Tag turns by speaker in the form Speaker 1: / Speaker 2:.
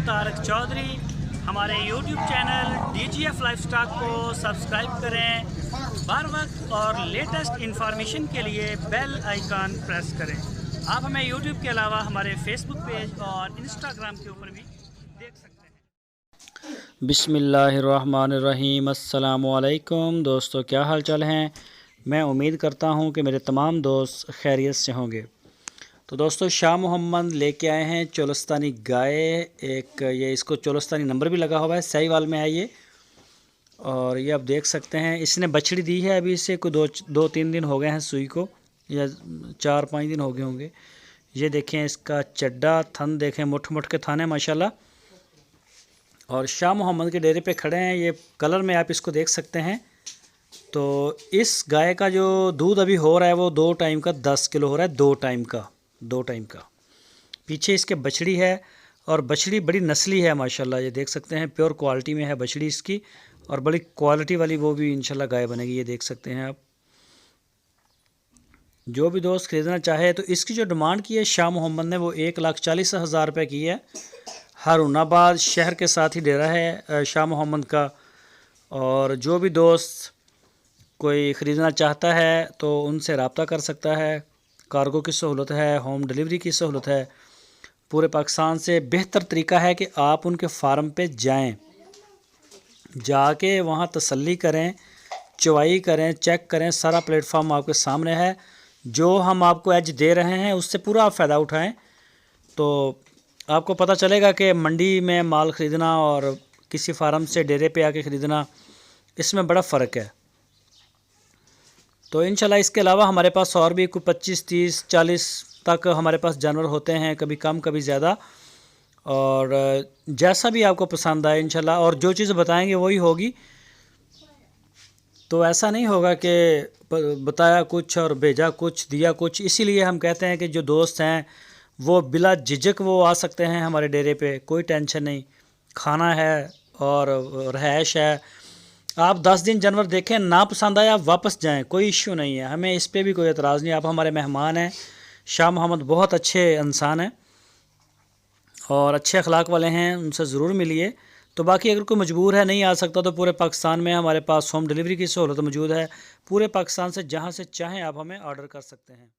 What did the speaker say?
Speaker 1: तारक चौधरी। हमारे YouTube channel DGF lifestyle को subscribe करें। हर वक्त और लेटेस्ट इंफॉर्मेशन के लिए बेल आइकन प्रेस करें। आप हमें YouTube के अलावा हमारे Facebook पेज और Instagram के ऊपर भी देख सकते हैं।
Speaker 2: बिस्मिल्लाहिर्रहमानिर्रहीम। अस्सलामुअलैकुम दोस्तों, क्या हाल चाल हैं। मैं उम्मीद करता हूं कि मेरे तमाम दोस्त खैरियत से होंगे। तो दोस्तों, शाह मोहम्मद लेके आए हैं चोलस्तानी गाय। एक ये इसको चोलस्तानी नंबर भी लगा हुआ है, साहिवाल में है ये। और ये आप देख सकते हैं, इसने बछड़ी दी है। अभी इसे कोई दो तीन दिन हो गए हैं सुई को, या 4-5 दिन हो गए होंगे। ये देखें, इसका चड्डा थन देखें, मुठ मुठ के थाने माशाल्लाह। और शाह मोहम्मद के डेरे पे खड़े हैं। ये कलर में आप इसको देख सकते हैं। तो इस गाय का जो दूध अभी हो रहा है वो 2 टाइम का 10 किलो हो रहा है। 2 टाइम का। पीछे इसके बछड़ी है, और बछड़ी बड़ी नस्ली है माशाल्लाह। ये देख सकते हैं, प्योर क्वालिटी में है बछड़ी इसकी, और बड़ी क्वालिटी वाली वो भी इंशाल्लाह गाय बनेगी। ये देख सकते हैं आप। जो भी दोस्त ख़रीदना चाहे तो इसकी जो डिमांड की है शाह मोहम्मद ने, वो 1,40,000 रुपये की है। हारूनाबाद शहर के साथ ही डेरा है शाह मोहम्मद का। और जो भी दोस्त कोई ख़रीदना चाहता है तो उनसे रब्ता कर सकता है। कार्गो की सहूलत है, होम डिलीवरी की सहूलत है। पूरे पाकिस्तान से बेहतर तरीका है कि आप उनके फार्म पे जाएं, जाके वहाँ तसल्ली करें, चवाई करें, चेक करें। सारा प्लेटफार्म आपके सामने है। जो हम आपको एज दे रहे हैं उससे पूरा आप फ़ायदा उठाएं, तो आपको पता चलेगा कि मंडी में माल ख़रीदना और किसी फार्म से डेरे पे आके ख़रीदना, इसमें बड़ा फ़र्क है। तो इंशाल्लाह इसके अलावा हमारे पास और भी कोई 25, 30, 40 तक हमारे पास जानवर होते हैं, कभी कम कभी ज़्यादा। और जैसा भी आपको पसंद आए इंशाल्लाह, और जो चीज़ बताएंगे वही होगी। तो ऐसा नहीं होगा कि बताया कुछ और भेजा कुछ, दिया कुछ। इसीलिए हम कहते हैं कि जो दोस्त हैं वो बिला झिझक वो आ सकते हैं हमारे डेरे पे, कोई टेंशन नहीं। खाना है और रहायश है। आप 10 दिन जानवर देखें, ना पसंद आया आप वापस जाएं, कोई इश्यू नहीं है। हमें इस पे भी कोई एतराज़ नहीं। आप हमारे मेहमान हैं। शाह मोहम्मद बहुत अच्छे इंसान हैं और अच्छे अखलाक वाले हैं, उनसे ज़रूर मिलिए। तो बाकी अगर कोई मजबूर है, नहीं आ सकता, तो पूरे पाकिस्तान में हमारे पास होम डिलीवरी की सहूलत मौजूद है। पूरे पाकिस्तान से जहाँ से चाहें आप हमें ऑर्डर कर सकते हैं।